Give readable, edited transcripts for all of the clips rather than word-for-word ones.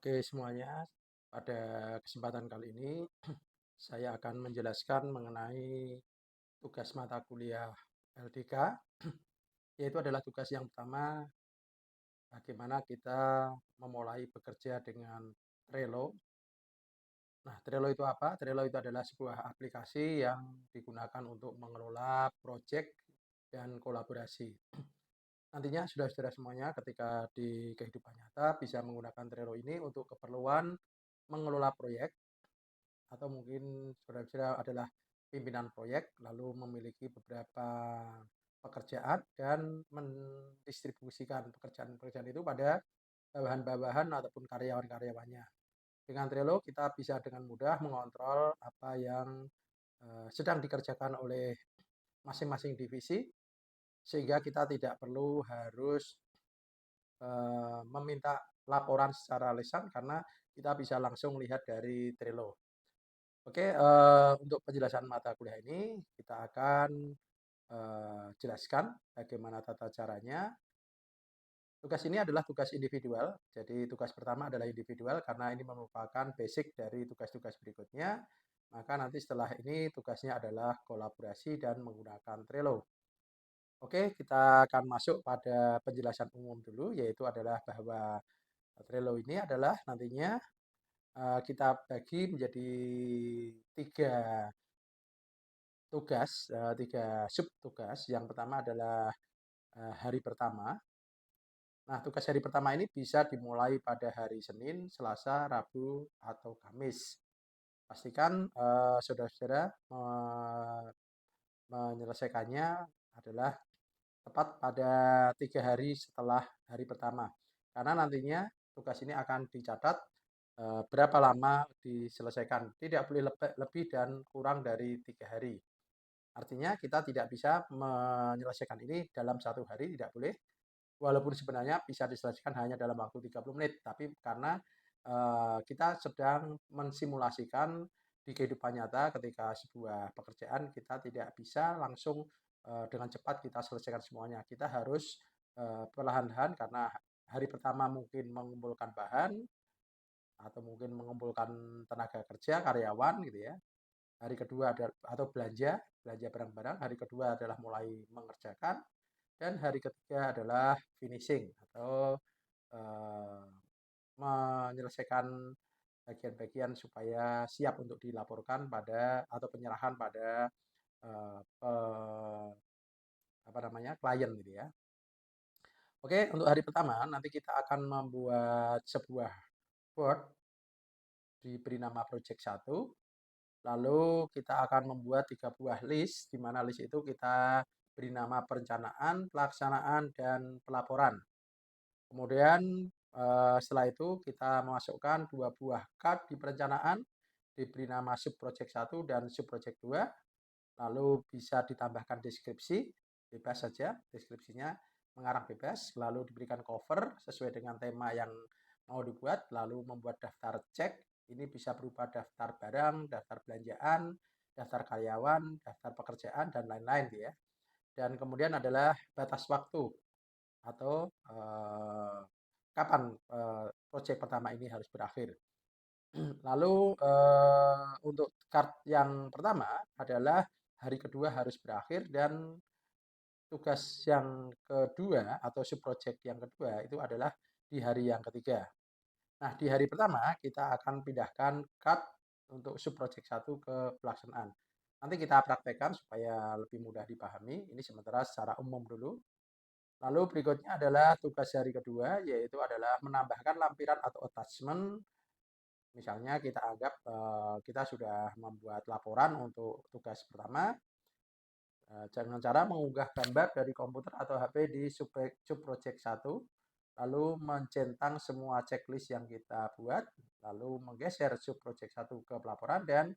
Oke semuanya, pada kesempatan kali ini saya akan menjelaskan mengenai tugas mata kuliah LDK, yaitu adalah tugas yang pertama, bagaimana kita memulai bekerja dengan Trello. Nah, Trello itu apa? Trello itu adalah sebuah aplikasi yang digunakan untuk mengelola proyek dan kolaborasi. Nantinya saudara-saudara semuanya ketika di kehidupan nyata bisa menggunakan Trello ini untuk keperluan mengelola proyek, atau mungkin saudara-saudara adalah pimpinan proyek lalu memiliki beberapa pekerjaan dan mendistribusikan pekerjaan-pekerjaan itu pada bawahan-bawahan ataupun karyawan-karyawannya. Dengan Trello kita bisa dengan mudah mengontrol apa yang sedang dikerjakan oleh masing-masing divisi, sehingga kita tidak perlu harus meminta laporan secara lisan karena kita bisa langsung lihat dari Trello. Oke, untuk penjelasan mata kuliah ini kita akan jelaskan bagaimana tata caranya. Tugas ini adalah tugas individual, jadi tugas pertama adalah individual karena ini merupakan basic dari tugas-tugas berikutnya. Maka nanti setelah ini tugasnya adalah kolaborasi dan menggunakan Trello. Oke, kita akan masuk pada penjelasan umum dulu, yaitu adalah bahwa Trello ini adalah nantinya kita bagi menjadi tiga tugas, 3 subtugas. Yang pertama adalah hari pertama. Nah, tugas hari pertama ini bisa dimulai pada hari Senin, Selasa, Rabu, atau Kamis. Pastikan saudara-saudara menyelesaikannya adalah tepat pada 3 hari setelah hari pertama. Karena nantinya tugas ini akan dicatat berapa lama diselesaikan. Tidak boleh lebih dan kurang dari 3 hari. Artinya kita tidak bisa menyelesaikan ini dalam 1 hari, tidak boleh. Walaupun sebenarnya bisa diselesaikan hanya dalam waktu 30 menit, tapi karena kita sedang mensimulasikan di kehidupan nyata ketika sebuah pekerjaan kita tidak bisa langsung dengan cepat kita selesaikan semuanya. Kita harus perlahan-lahan karena hari pertama mungkin mengumpulkan bahan atau mungkin mengumpulkan tenaga kerja, karyawan gitu ya. Hari kedua ada atau belanja barang-barang. Hari kedua adalah mulai mengerjakan dan hari ketiga adalah finishing atau eh, menyelesaikan bagian-bagian supaya siap untuk dilaporkan pada atau penyerahan pada apa namanya klien gitu ya. Oke, untuk hari pertama nanti kita akan membuat sebuah board diberi nama project 1. Lalu kita akan membuat 3 buah list, di mana list itu kita beri nama perencanaan, pelaksanaan, dan pelaporan. Kemudian setelah itu kita memasukkan 2 buah card di perencanaan, diberi nama subproject 1 dan subproject 2. Lalu bisa ditambahkan deskripsi, bebas saja, deskripsinya mengarang bebas, lalu diberikan cover sesuai dengan tema yang mau dibuat, lalu membuat daftar cek. Ini bisa berupa daftar barang, daftar belanjaan, daftar karyawan, daftar pekerjaan, dan lain-lain ya. Dan kemudian adalah batas waktu atau kapan proyek pertama ini harus berakhir. Lalu untuk card yang pertama adalah hari kedua harus berakhir dan tugas yang kedua atau subproject yang kedua itu adalah di hari yang ketiga. Nah, di hari pertama kita akan pindahkan card untuk subproject 1 ke pelaksanaan. Nanti kita praktekkan supaya lebih mudah dipahami. Ini sementara secara umum dulu. Lalu berikutnya adalah tugas hari kedua, yaitu adalah menambahkan lampiran atau attachment. Misalnya kita anggap kita sudah membuat laporan untuk tugas pertama, dengan cara mengunggah gambar dari komputer atau HP di subproject 1, lalu mencentang semua checklist yang kita buat, lalu menggeser subproject 1 ke pelaporan dan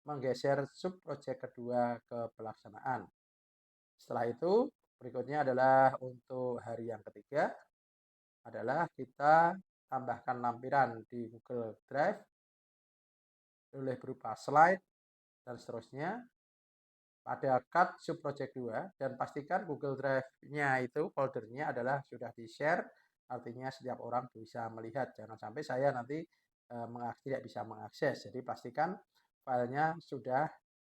menggeser subproject kedua ke pelaksanaan. Setelah itu, berikutnya adalah untuk hari yang ketiga, adalah kita tambahkan lampiran di Google Drive oleh berupa slide dan seterusnya pada card subproject 2 dan pastikan Google Drive-nya itu foldernya adalah sudah di-share artinya setiap orang bisa melihat. Jangan sampai saya nanti tidak bisa mengakses. Jadi pastikan filenya sudah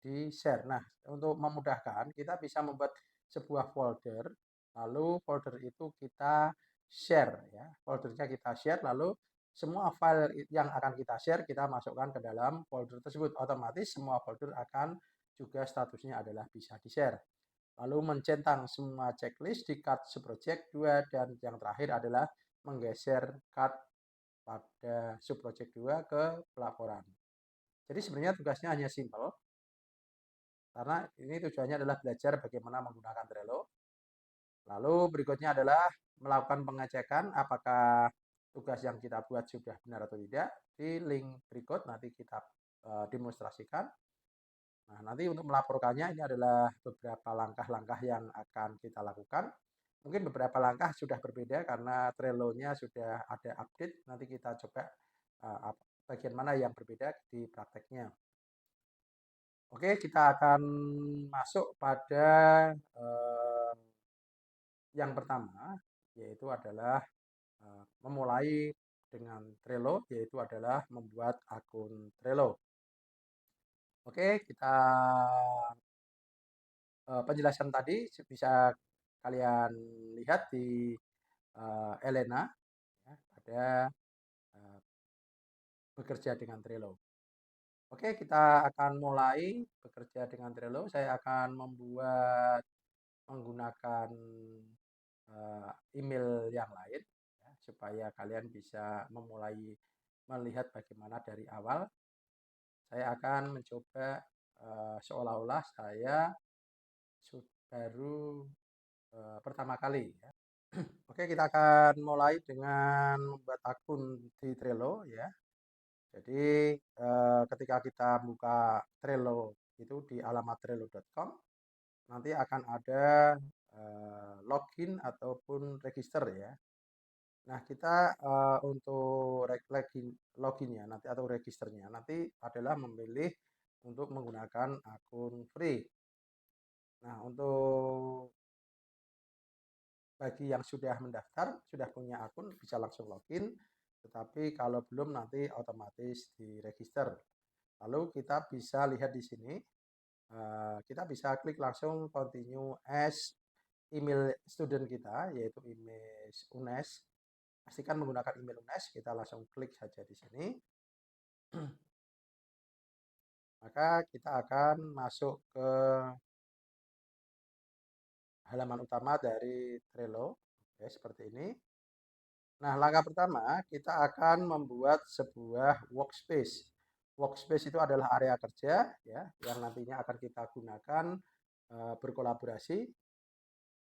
di-share. Nah, untuk memudahkan, kita bisa membuat sebuah folder, lalu folder itu kita share ya. Foldernya kita share, lalu semua file yang akan kita share kita masukkan ke dalam folder tersebut. Otomatis semua folder akan juga statusnya adalah bisa di-share. Lalu mencentang semua checklist di card subproject 2 dan yang terakhir adalah menggeser card pada subproject 2 ke pelaporan. Jadi sebenarnya tugasnya hanya simple, karena ini tujuannya adalah belajar bagaimana menggunakan Trello. Lalu berikutnya adalah melakukan pengecekan apakah tugas yang kita buat sudah benar atau tidak. Di link berikut nanti kita demonstrasikan. Nah, nanti untuk melaporkannya ini adalah beberapa langkah-langkah yang akan kita lakukan. Mungkin beberapa langkah sudah berbeda karena Trello-nya sudah ada update. Nanti kita coba bagian mana yang berbeda di prakteknya. Oke, kita akan masuk pada yang pertama, yaitu adalah memulai dengan Trello, yaitu adalah membuat akun Trello. Oke, kita penjelasan tadi bisa kalian lihat di Elena ya, pada bekerja dengan Trello. Oke, kita akan mulai bekerja dengan Trello. Saya akan menggunakan email yang lain ya, supaya kalian bisa memulai melihat bagaimana dari awal. Saya akan mencoba seolah-olah saya baru pertama kali ya. Oke, kita akan mulai dengan membuat akun di Trello ya. Jadi ketika kita buka Trello itu di alamat trello.com, nanti akan ada login ataupun register ya. Nah, kita untuk loginnya nanti atau registernya nanti adalah memilih untuk menggunakan akun free. Nah, untuk bagi yang sudah mendaftar, sudah punya akun bisa langsung login, tetapi kalau belum nanti otomatis diregister. Lalu kita bisa lihat di sini, kita bisa klik langsung continue as email student kita, yaitu email UNES. Pastikan menggunakan email UNES, kita langsung klik saja di sini. Maka kita akan masuk ke halaman utama dari Trello. Oke, seperti ini. Nah, langkah pertama kita akan membuat sebuah workspace. Workspace itu adalah area kerja ya yang nantinya akan kita gunakan berkolaborasi.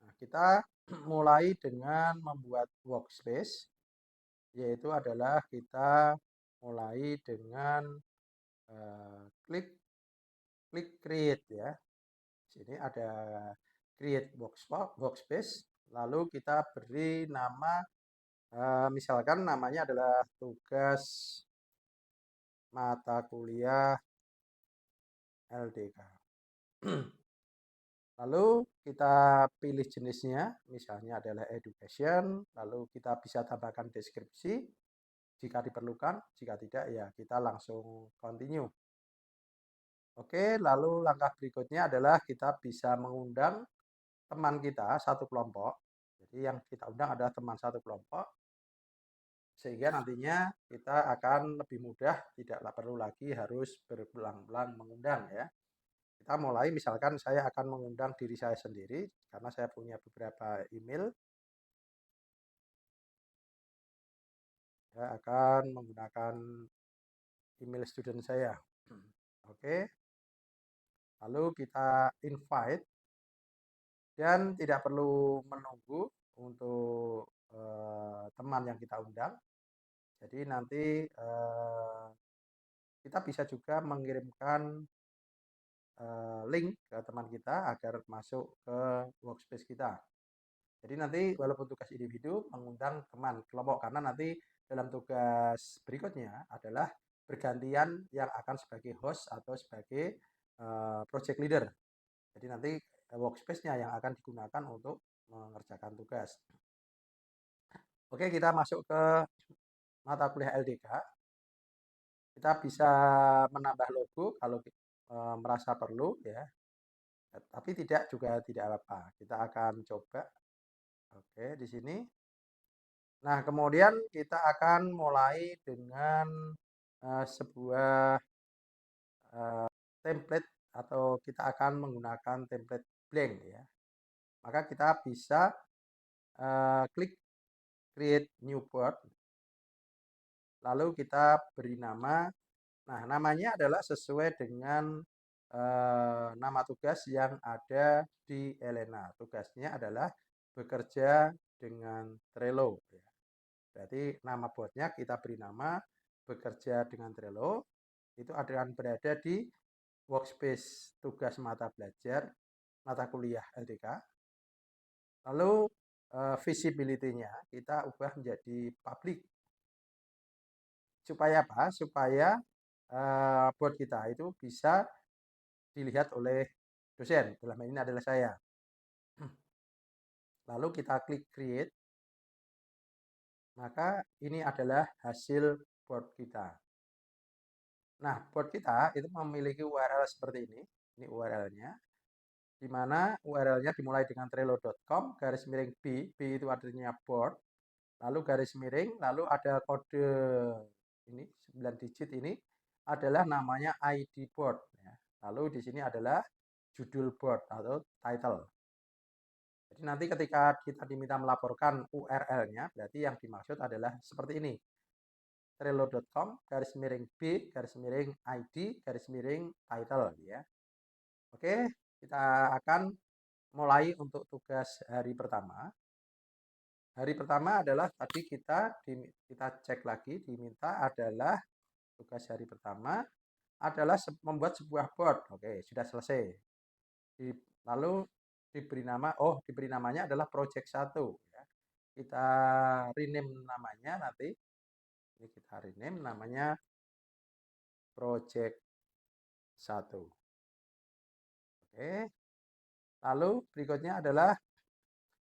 Nah, kita mulai dengan membuat workspace, yaitu adalah kita mulai dengan klik create ya. Sini ada create workspace, lalu kita beri nama misalkan namanya adalah tugas mata kuliah LDK. Lalu kita pilih jenisnya, misalnya adalah education, lalu kita bisa tambahkan deskripsi jika diperlukan, jika tidak ya kita langsung continue. Oke, lalu langkah berikutnya adalah kita bisa mengundang teman kita satu kelompok. Jadi yang kita undang adalah teman satu kelompok, sehingga nantinya kita akan lebih mudah, tidak perlu lagi harus berulang-ulang mengundang ya. Kita mulai, misalkan saya akan mengundang diri saya sendiri, karena saya punya beberapa email. Saya akan menggunakan email student saya. Oke, lalu kita invite, dan tidak perlu menunggu untuk teman yang kita undang. Jadi nanti kita bisa juga mengirimkan link ke teman kita agar masuk ke workspace kita. Jadi nanti walaupun tugas individu mengundang teman kelompok, karena nanti dalam tugas berikutnya adalah bergantian yang akan sebagai host atau sebagai project leader. Jadi nanti workspace-nya yang akan digunakan untuk mengerjakan tugas. Oke, kita masuk ke mata kuliah LDK. Kita bisa menambah logo kalau merasa perlu ya. Tapi tidak juga tidak apa-apa. Kita akan coba. Oke, di sini. Nah, kemudian kita akan mulai dengan sebuah template atau kita akan menggunakan template blank ya. Maka kita bisa klik create new board. Lalu kita beri nama. Nah, namanya adalah sesuai dengan nama tugas yang ada di Elena. Tugasnya adalah bekerja dengan Trello. Ya. Berarti nama botnya kita beri nama bekerja dengan Trello. Itu akan berada di workspace tugas mata belajar, mata kuliah LDK. Lalu visibility-nya kita ubah menjadi public. Supaya apa? Supaya board kita itu bisa dilihat oleh dosen. Dalam ini adalah saya. Lalu kita klik create. Maka ini adalah hasil board kita. Nah, board kita itu memiliki URL seperti ini. Ini URL-nya. Di mana URL-nya dimulai dengan trello.com, garis miring B. B itu artinya board. Lalu garis miring, lalu ada kode ini 9 digit ini adalah namanya ID board. Ya. Lalu di sini adalah judul board atau title. Jadi nanti ketika kita diminta melaporkan URL-nya, berarti yang dimaksud adalah seperti ini. Trello.com, garis miring B, garis miring ID, garis miring title. Ya. Oke, kita akan mulai untuk tugas hari pertama. Hari pertama adalah tadi kita cek lagi, diminta adalah tugas hari pertama adalah membuat sebuah board. Oke, sudah selesai. Lalu diberi namanya adalah project 1 ya. Kita rename namanya nanti. Ini kita rename namanya project 1. Oke. Lalu berikutnya adalah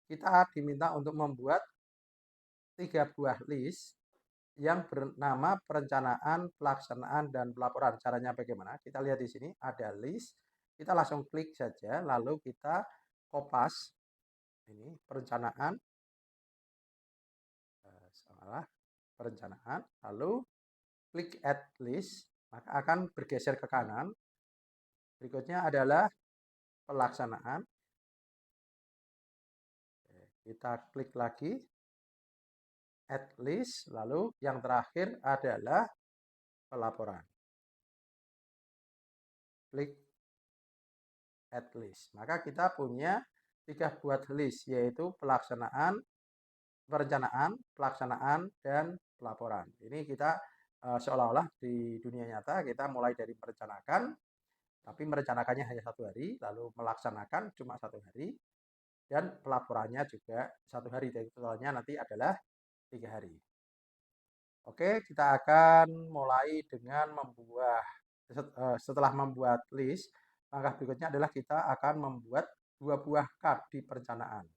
kita diminta untuk membuat 3 buah list yang bernama perencanaan, pelaksanaan, dan pelaporan. Caranya bagaimana? Kita lihat di sini ada list. Kita langsung klik saja, lalu kita kopas ini perencanaan, perencanaan, lalu klik add list, maka akan bergeser ke kanan. Berikutnya adalah pelaksanaan. Kita klik lagi add list, lalu yang terakhir adalah pelaporan. Klik add list. Maka kita punya 3 buat list, yaitu pelaksanaan, perencanaan, pelaksanaan, dan pelaporan. Ini kita seolah-olah di dunia nyata kita mulai dari merencanakan, tapi merencanakannya hanya 1 hari, lalu melaksanakan cuma 1 hari, dan pelaporannya juga 1 hari. Jadi totalnya nanti adalah 3 hari. Oke, kita akan mulai dengan setelah membuat list, langkah berikutnya adalah kita akan membuat 2 buah card di perencanaan.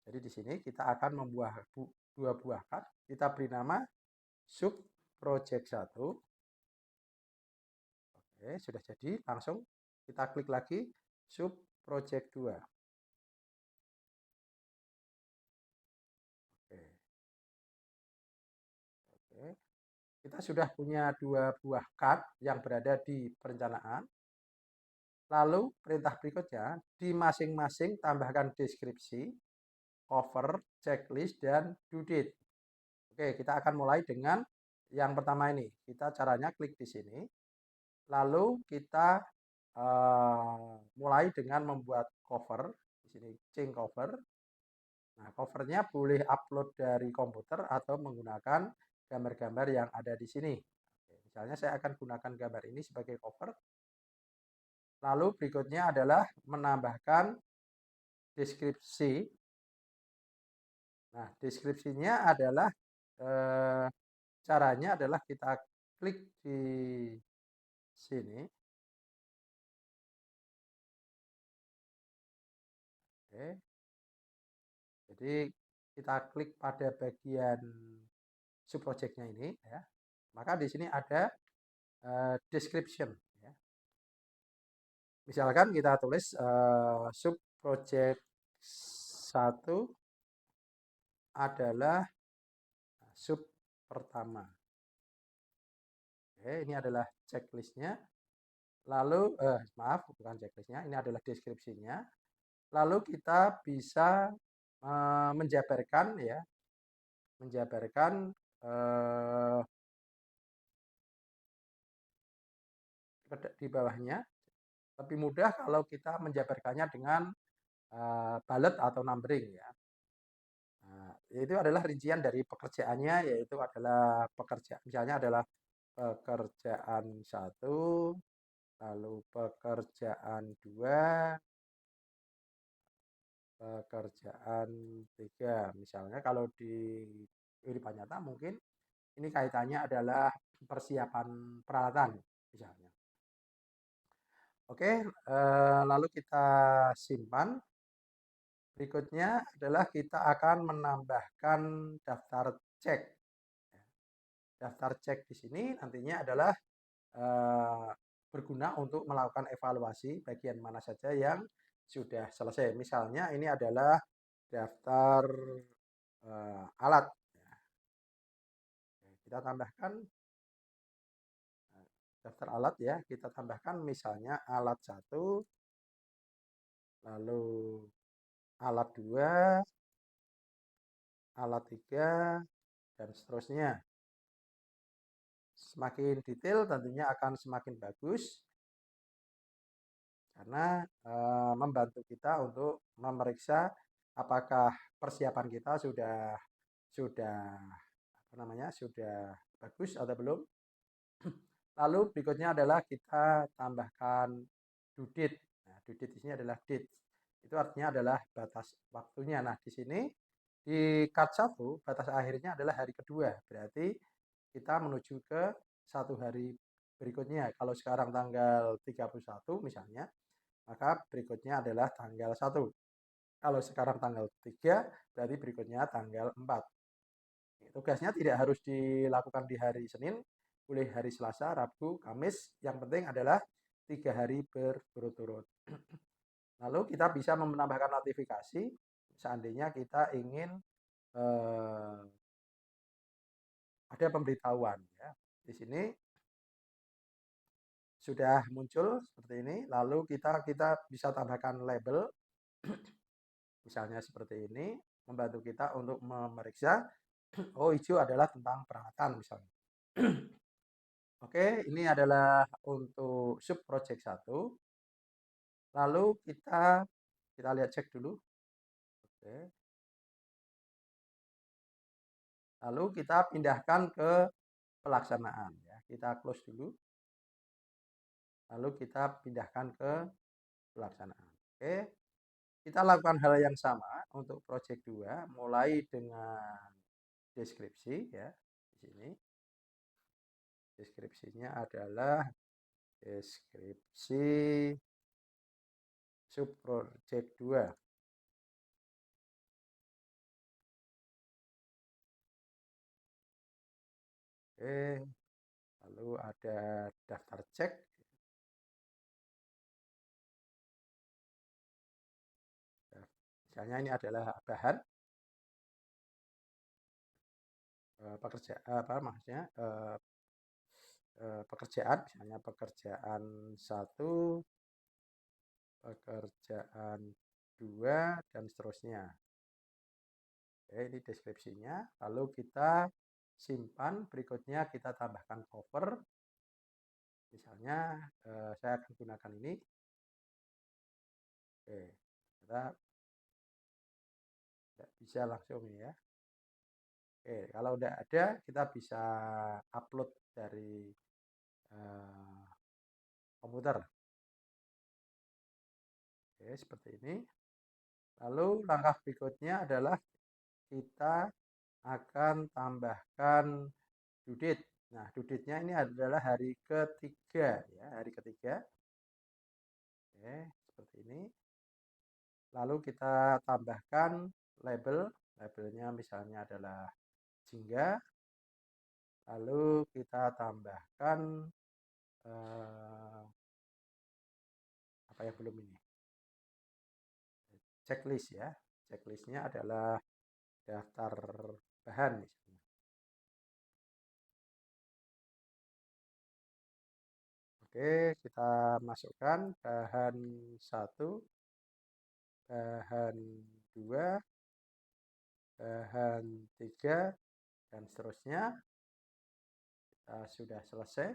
Jadi di sini kita akan membuat 2 buah card. Kita beri nama sub project 1. Oke, sudah jadi. Langsung kita klik lagi sub project 2. Oke. Oke. Kita sudah punya 2 buah card yang berada di perencanaan. Lalu perintah berikutnya, di masing-masing tambahkan deskripsi, cover, checklist, dan due date. Oke, kita akan mulai dengan yang pertama ini. Kita caranya klik di sini. Lalu kita mulai dengan membuat cover. Di sini change cover. Nah, covernya boleh upload dari komputer atau menggunakan gambar-gambar yang ada di sini. Oke, misalnya saya akan gunakan gambar ini sebagai cover. Lalu berikutnya adalah menambahkan deskripsi. Nah, deskripsinya adalah caranya adalah kita klik di sini. Oke. Jadi kita klik pada bagian subprojectnya ini ya, maka di sini ada description ya. Misalkan kita tulis subproject 1 adalah sub pertama. Oke, ini adalah checklistnya. Lalu, maaf, bukan checklistnya, ini adalah deskripsinya. Lalu kita bisa menjabarkan ya, menjabarkan di bawahnya. Lebih mudah kalau kita menjabarkannya dengan bullet atau numbering ya. Nah, itu adalah rincian dari pekerjaannya, yaitu adalah misalnya adalah pekerjaan 1, lalu pekerjaan 2, pekerjaan 3. Misalnya kalau di kehidupan nyata mungkin ini kaitannya adalah persiapan peralatan misalnya. Oke, lalu kita simpan. Berikutnya adalah kita akan menambahkan daftar cek. Daftar cek di sini nantinya adalah berguna untuk melakukan evaluasi bagian mana saja yang sudah selesai. Misalnya ini adalah daftar alat. Kita tambahkan daftar alat ya. Kita tambahkan misalnya alat 1, lalu alat 2, alat 3, dan seterusnya. Semakin detail tentunya akan semakin bagus karena membantu kita untuk memeriksa apakah persiapan kita sudah sudah bagus atau belum. Lalu berikutnya adalah kita tambahkan due date. Nah, due date di sini adalah date. Itu artinya adalah batas waktunya. Nah, di sini di cut 1 batas akhirnya adalah hari kedua. Berarti kita menuju ke 1 hari berikutnya. Kalau sekarang tanggal 31 misalnya, maka berikutnya adalah tanggal 1. Kalau sekarang tanggal 3, berarti berikutnya tanggal 4. Tugasnya tidak harus dilakukan di hari Senin, boleh hari Selasa, Rabu, Kamis. Yang penting adalah 3 hari berturut-turut. Lalu kita bisa menambahkan notifikasi seandainya kita ingin ada pemberitahuan ya. Di sini sudah muncul seperti ini. Lalu kita bisa tambahkan label misalnya seperti ini, membantu kita untuk memeriksa oh hijau adalah tentang peralatan misalnya. Oke, ini adalah untuk sub project 1. Lalu kita lihat cek dulu. Oke. Lalu kita pindahkan ke pelaksanaan ya. Kita close dulu. Lalu kita pindahkan ke pelaksanaan. Oke. Kita lakukan hal yang sama untuk project 2 mulai dengan deskripsi ya. Di sini deskripsinya adalah deskripsi sub project 2. Oke, lalu ada daftar cek. Misalnya ini adalah bahan pekerjaan, misalnya pekerjaan 1, pekerjaan 2, dan seterusnya. Oke, ini deskripsinya. Lalu kita simpan, berikutnya kita tambahkan cover. Misalnya saya akan gunakan ini. Oke, kita tidak bisa langsung ya. Oke, kalau udah ada kita bisa upload dari komputer. Oke, seperti ini. Lalu langkah berikutnya adalah kita akan tambahkan due date. Nah, due date-nya ini adalah hari ketiga ya, hari ketiga. Oke, seperti ini. Lalu kita tambahkan label Labelnya misalnya adalah jingga, lalu kita tambahkan apa yang belum ini, checklist ya. Checklistnya adalah daftar bahan misalnya. Oke, kita masukkan bahan 1, bahan 2, bahan 3, dan seterusnya. Kita sudah selesai,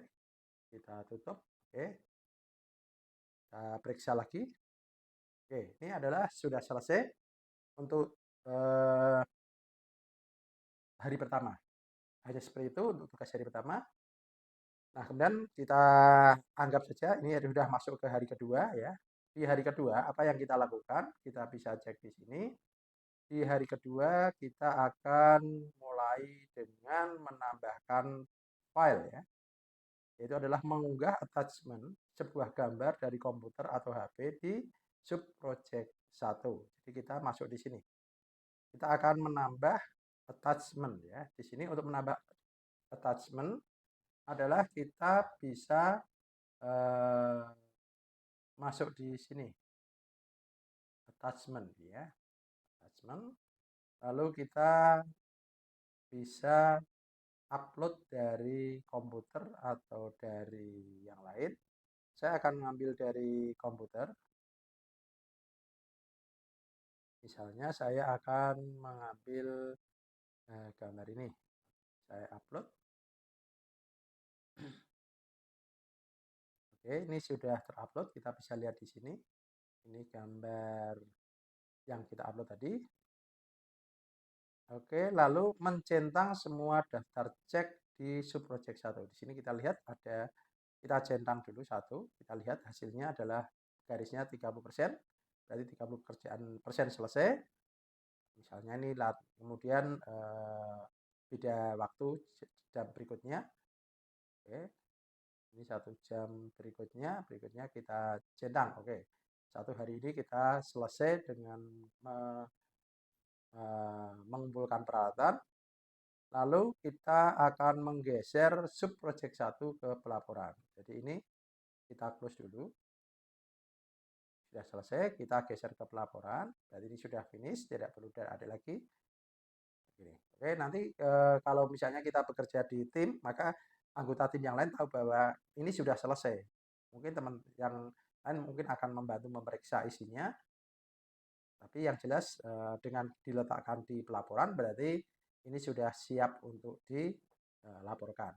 kita tutup. Oke, kita periksa lagi. Oke, ini adalah sudah selesai untuk hari pertama. Hanya seperti itu untuk tugas hari pertama. Nah, kemudian kita anggap saja ini sudah masuk ke hari kedua ya. Di hari kedua, apa yang kita lakukan? Kita bisa cek di sini. Di hari kedua, kita akan mulai dengan menambahkan file ya. Yaitu adalah mengunggah attachment sebuah gambar dari komputer atau HP di subproject 1. Jadi kita masuk di sini. Kita akan menambah attachment ya. Di sini untuk menambah attachment adalah kita bisa masuk di sini attachment ya, attachment, lalu kita bisa upload dari komputer atau dari yang lain. Saya akan mengambil dari komputer, misalnya saya akan mengambil gambar ini, saya upload. Oke, ini sudah terupload, kita bisa lihat di sini. Ini gambar yang kita upload tadi. Oke, lalu mencentang semua daftar cek di subproject 1. Di sini kita lihat ada, kita centang dulu 1. Kita lihat hasilnya adalah garisnya 30%. Berarti 30% selesai. Misalnya ini kemudian beda waktu jam berikutnya. Oke. Ini 1 jam berikutnya kita centang. Oke. 1 hari ini kita selesai dengan mengumpulkan peralatan. Lalu kita akan menggeser subproject 1 ke pelaporan. Jadi ini kita close dulu. Sudah selesai, kita geser ke pelaporan. Berarti ini sudah finish, tidak perlu ada lagi. Oke, nanti kalau misalnya kita bekerja di tim, maka anggota tim yang lain tahu bahwa ini sudah selesai. Mungkin teman yang lain mungkin akan membantu memeriksa isinya. Tapi yang jelas dengan diletakkan di pelaporan berarti ini sudah siap untuk dilaporkan.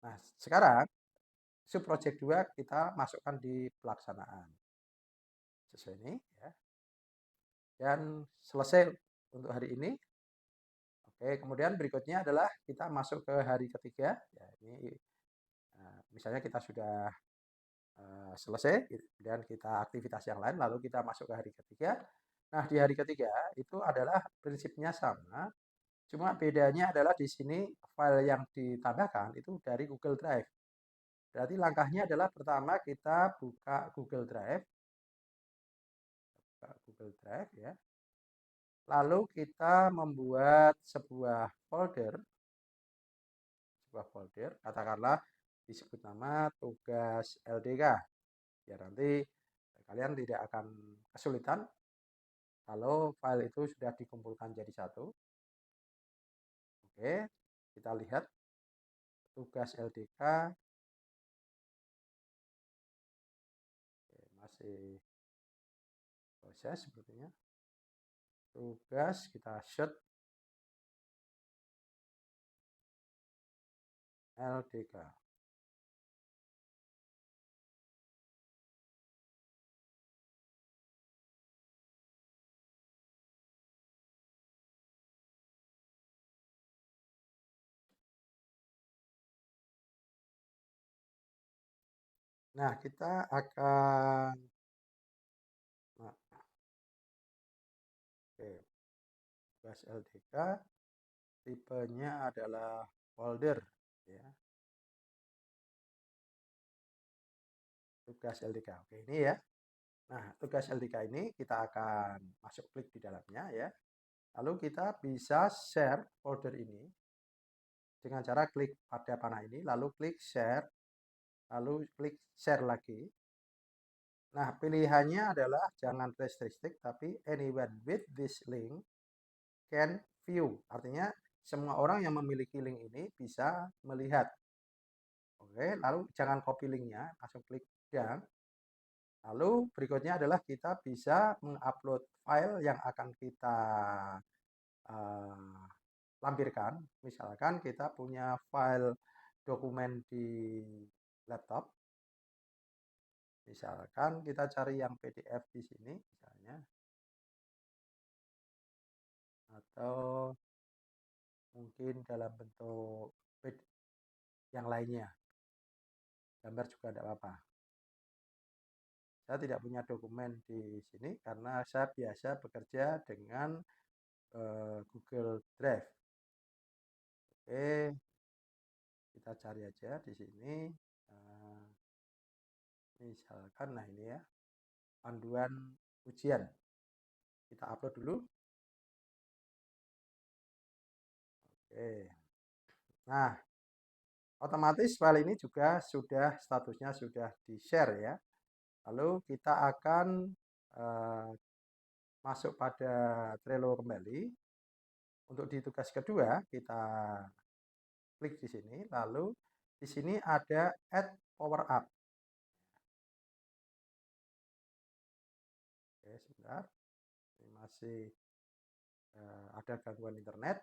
Nah, sekarang subproject 2 kita masukkan di pelaksanaan. Sesuai ini ya. Dan selesai untuk hari ini. Oke, kemudian berikutnya adalah kita masuk ke hari ketiga. Ya, ini misalnya kita sudah selesai dan kita aktivitas yang lain lalu kita masuk ke hari ketiga. Nah, di hari ketiga itu adalah prinsipnya sama. Cuma bedanya adalah di sini file yang ditambahkan itu dari Google Drive. Berarti langkahnya adalah pertama kita buka Google Drive. Buka Google Drive ya. Lalu kita membuat sebuah folder. Katakanlah disebut nama tugas LDK. Ya nanti kalian tidak akan kesulitan kalau file itu sudah dikumpulkan jadi satu. Oke, kita lihat tugas LDK. Oke, masih proses sepertinya. Tugas kita shoot LDK. Nah, kita akan oke, tugas LDK tipenya adalah folder ya. Tugas LDK. Oke, ini ya. Nah, tugas LDK ini kita akan masuk klik di dalamnya ya. Lalu kita bisa share folder ini dengan cara klik pada panah ini, lalu klik share, lalu klik share lagi. Nah, pilihannya adalah jangan restricted, tapi anyone with this link can view. Artinya semua orang yang memiliki link ini bisa melihat. Oke, lalu jangan copy linknya, langsung klik done. Lalu berikutnya adalah kita bisa mengupload file yang akan kita uh, lampirkan. Misalkan kita punya file dokumen di laptop. Misalkan kita cari yang PDF di sini misalnya. Atau mungkin dalam bentuk yang lainnya. Gambar juga tidak apa-apa. Saya tidak punya dokumen di sini karena saya biasa bekerja dengan Google Drive. Oke, kita cari aja di sini. Misalkan, nah ini ya, panduan ujian. Kita upload dulu. Oke. Nah, otomatis file ini juga sudah statusnya sudah di-share ya. Lalu kita akan masuk pada Trello kembali. Untuk di tugas kedua, kita klik di sini, lalu di sini ada add power up. Oke, sebentar. Ini masih ada gangguan internet.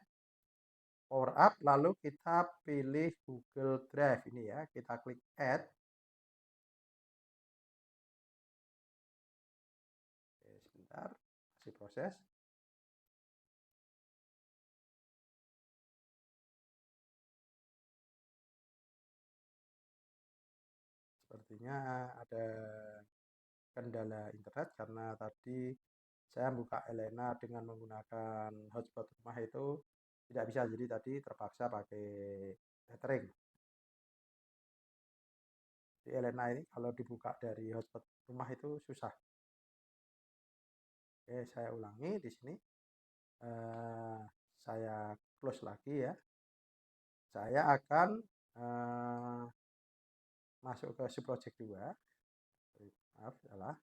Power up, lalu kita pilih Google Drive ini ya. Kita klik add. Oke, sebentar. Masih proses. Sepertinya ada kendala internet karena tadi saya buka Elena dengan menggunakan hotspot rumah itu tidak bisa, jadi tadi terpaksa pakai tethering. Di Elena ini kalau dibuka dari hotspot rumah itu susah. Oke, saya ulangi di sini. Saya close lagi ya. Saya akan masuk ke subproject 2. Maaf, salah.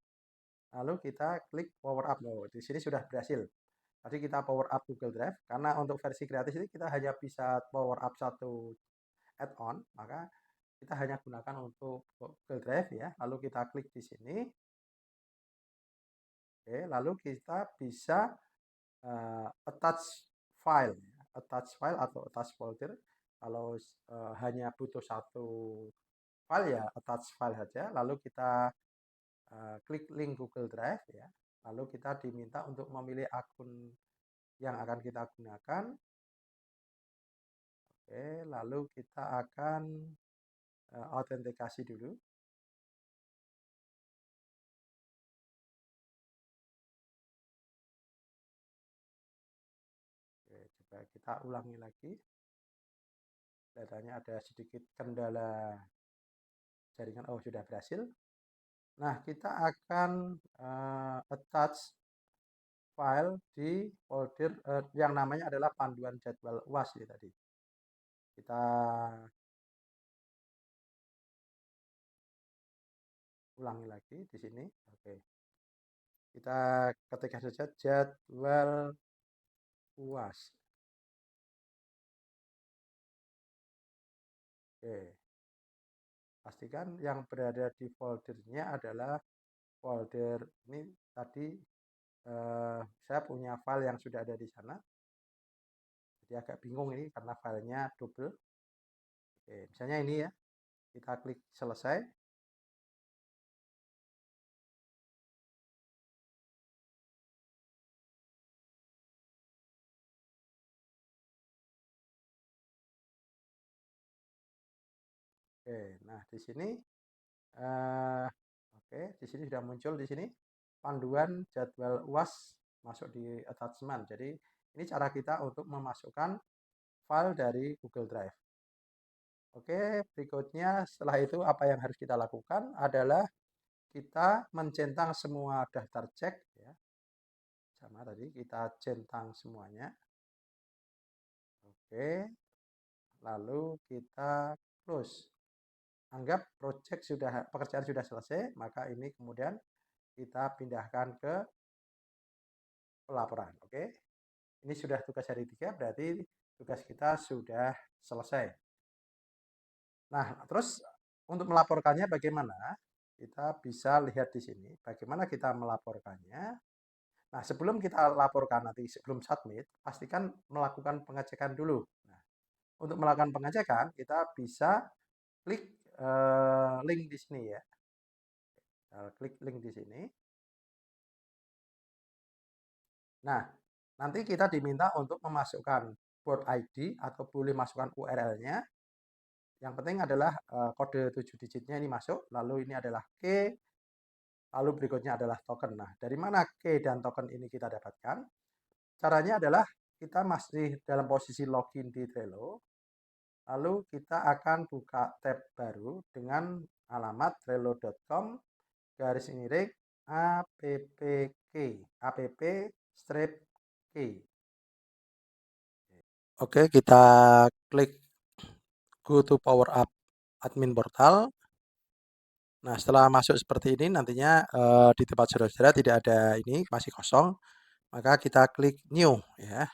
Lalu kita klik power up. Oh, di sini sudah berhasil. Tadi kita power up Google Drive. Karena untuk versi gratis ini kita hanya bisa power up satu add-on, maka kita hanya gunakan untuk Google Drive ya. Lalu kita klik di sini. Oke, lalu kita bisa attach file, attach file atau attach folder. Kalau hanya butuh satu file ya attach file saja. Lalu kita klik link Google Drive ya. Lalu kita diminta untuk memilih akun yang akan kita gunakan. Oke, lalu kita akan autentikasi dulu. Oke, coba kita ulangi lagi. Kelihatannya ada sedikit kendala jaringan. Oh, sudah berhasil. Nah, kita akan attach file di folder yang namanya adalah panduan jadwal UAS ya tadi. Kita ulangi lagi di sini. Oke. Kita ketikkan saja jadwal UAS. Oke. Pastikan yang berada di foldernya adalah folder ini tadi saya punya file yang sudah ada di sana. Jadi agak bingung ini karena filenya double. Oke, misalnya ini ya. Kita klik selesai. Oke, nah di sini oke, di sini sudah muncul di sini panduan jadwal UAS masuk di attachment. Jadi ini cara kita untuk memasukkan file dari Google Drive. Oke, berikutnya setelah itu apa yang harus kita lakukan adalah kita mencentang semua daftar cek ya. sama tadi kita centang semuanya. Oke, lalu kita close. Anggap pekerjaan sudah selesai, maka ini kemudian kita pindahkan ke pelaporan. Oke, ini sudah tugas hari 3, berarti tugas kita sudah selesai. Nah, terus untuk melaporkannya bagaimana? Kita bisa lihat di sini bagaimana kita melaporkannya. Nah, sebelum kita laporkan nanti, sebelum submit, pastikan melakukan pengecekan dulu. Nah, untuk melakukan pengecekan, kita bisa klik link di sini ya. Klik link di sini. Nah, nanti kita diminta untuk memasukkan board ID atau boleh masukkan URL-nya. Yang penting adalah kode 7 digitnya ini masuk, lalu ini adalah key, lalu berikutnya adalah token. Nah, dari mana key dan token ini kita dapatkan? Caranya adalah kita masih dalam posisi login di Trello, lalu kita akan buka tab baru dengan alamat trello.com garis miring app-key. Oke, kita klik go to Power Up admin portal. Nah, setelah masuk seperti ini nantinya di tempat saudara-saudara tidak ada ini, masih kosong, maka kita klik new ya.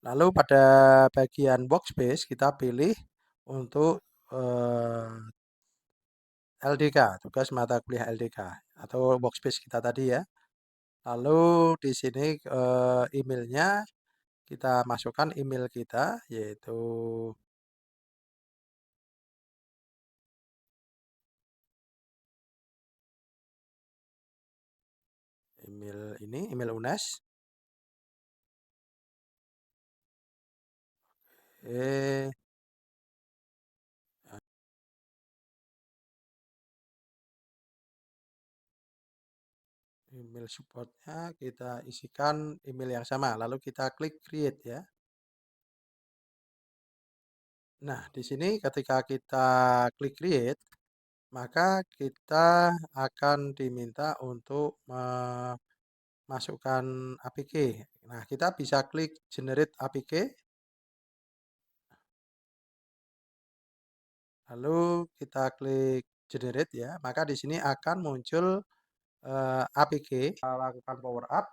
Lalu pada bagian workspace kita pilih untuk LDK, tugas mata kuliah LDK atau workspace kita tadi ya. Lalu di sini emailnya kita masukkan email kita yaitu email UNES. Email supportnya kita isikan email yang sama, lalu kita klik create ya. Nah, di sini ketika kita klik create, maka kita akan diminta untuk memasukkan APK. Nah, kita bisa klik generate APK. Lalu kita klik generate ya, maka di sini akan muncul APK. Kita lakukan power up,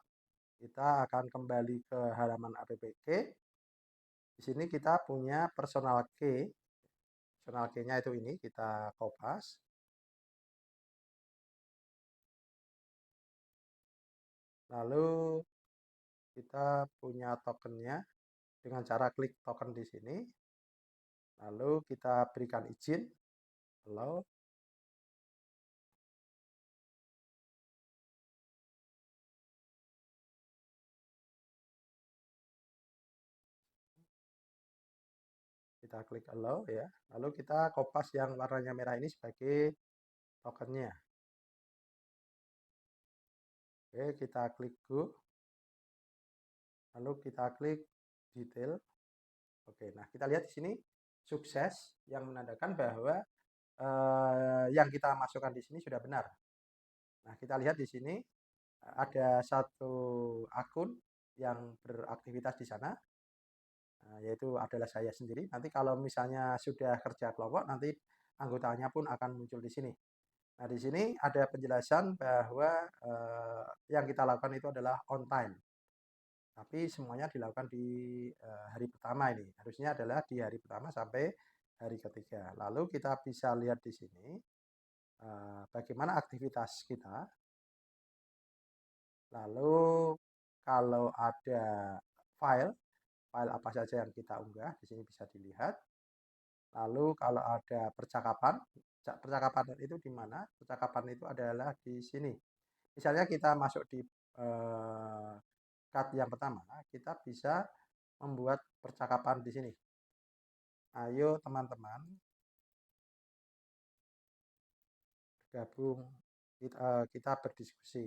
kita akan kembali ke halaman APK. Di sini kita punya personal key. Personal key-nya itu ini, kita kopas. Lalu kita punya tokennya dengan cara klik token di sini. Lalu kita berikan izin. Allow. Kita klik allow ya. Lalu kita kopas yang warnanya merah ini sebagai tokennya. Oke, kita klik go. Lalu kita klik detail. Oke, nah kita lihat di sini sukses yang menandakan bahwa yang kita masukkan di sini sudah benar. Nah, kita lihat di sini ada satu akun yang beraktivitas di sana, yaitu adalah saya sendiri. Nanti kalau misalnya sudah kerja kelompok, nanti anggotanya pun akan muncul di sini. Nah, di sini ada penjelasan bahwa yang kita lakukan itu adalah on time. Tapi semuanya dilakukan di hari pertama ini. Harusnya adalah di hari pertama sampai hari ketiga. Lalu kita bisa lihat di sini bagaimana aktivitas kita. Lalu kalau ada file apa saja yang kita unggah, di sini bisa dilihat. Lalu kalau ada percakapan itu di mana? Percakapan itu adalah di sini. Misalnya kita masuk di cut yang pertama, kita bisa membuat percakapan di sini. Ayo teman-teman gabung, kita berdiskusi.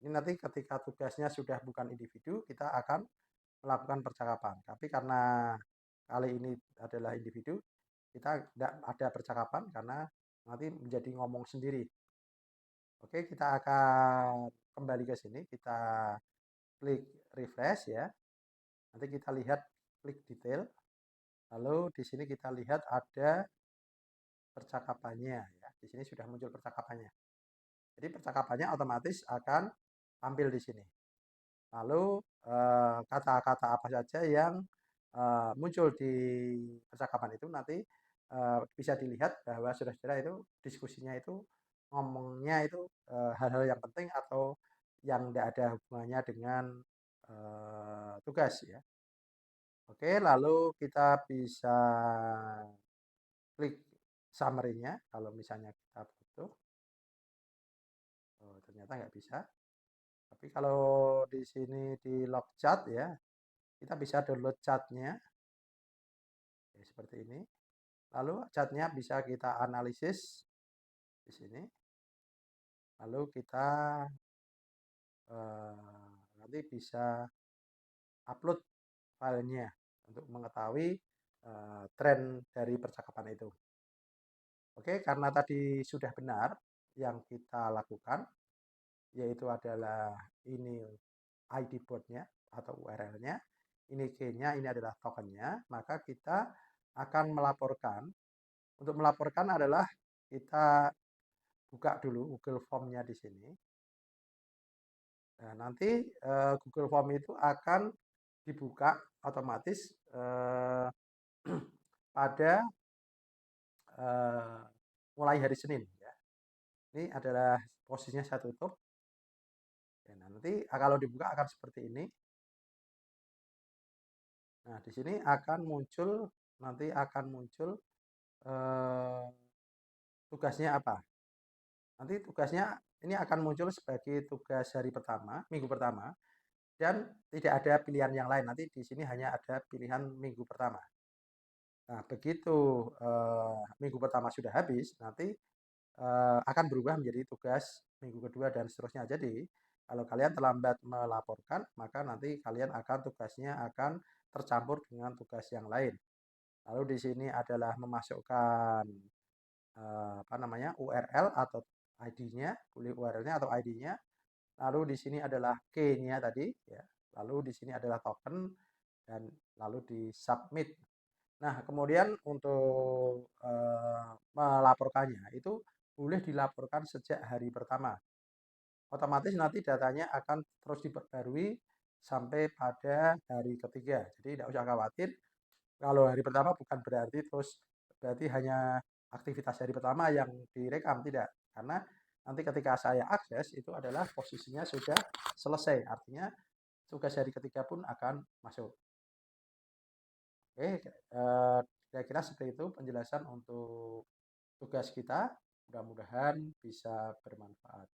Ini nanti ketika tugasnya sudah bukan individu, kita akan melakukan percakapan. Tapi karena kali ini adalah individu, kita tidak ada percakapan karena nanti menjadi ngomong sendiri. Oke, kita akan kembali ke sini, kita klik refresh ya. Nanti kita lihat klik detail. Lalu di sini kita lihat ada percakapannya ya. Di sini sudah muncul percakapannya. Jadi percakapannya otomatis akan tampil di sini. Lalu kata-kata apa saja yang muncul di percakapan itu nanti bisa dilihat bahwa saudara-saudara itu diskusinya itu ngomongnya itu hal-hal yang penting atau yang tidak ada hubungannya dengan tugas ya. Oke, lalu kita bisa klik summary-nya kalau misalnya kita butuh. Oh, ternyata nggak bisa. Tapi kalau di sini di log chat ya, kita bisa download chatnya ya, seperti ini. Lalu chatnya bisa kita analisis di sini. Lalu kita nanti bisa upload filenya untuk mengetahui tren dari percakapan itu. Oke, karena tadi sudah benar yang kita lakukan, yaitu adalah ini ID boardnya atau URL-nya, ini key-nya, ini adalah tokennya, maka kita akan melaporkan. Untuk melaporkan adalah kita buka dulu Google Form-nya di sini. Nah, nanti Google Form itu akan dibuka otomatis pada mulai hari Senin ya. Ini adalah posisinya saya tutup. Ya, nanti kalau dibuka akan seperti ini. Nah, di sini akan muncul nanti akan muncul tugasnya apa. Nanti tugasnya ini akan muncul sebagai tugas hari pertama, minggu pertama, dan tidak ada pilihan yang lain. Nanti di sini hanya ada pilihan minggu pertama. Nah, begitu minggu pertama sudah habis, nanti akan berubah menjadi tugas minggu kedua dan seterusnya. Jadi, kalau kalian terlambat melaporkan, maka nanti kalian akan tugasnya akan tercampur dengan tugas yang lain. Lalu di sini adalah memasukkan apa namanya URL atau ID-nya, pilih URL-nya atau ID-nya. Lalu di sini adalah key-nya tadi ya. Lalu di sini adalah token dan lalu di submit. Nah, kemudian untuk melaporkannya itu boleh dilaporkan sejak hari pertama. Otomatis nanti datanya akan terus diperbarui sampai pada hari ketiga. Jadi tidak usah khawatir. Kalau hari pertama bukan berarti hanya aktivitas hari pertama yang direkam, tidak. Karena nanti ketika saya akses itu adalah posisinya sudah selesai. Artinya tugas hari ketiga pun akan masuk. Oke, kira-kira seperti itu penjelasan untuk tugas kita. Mudah-mudahan bisa bermanfaat.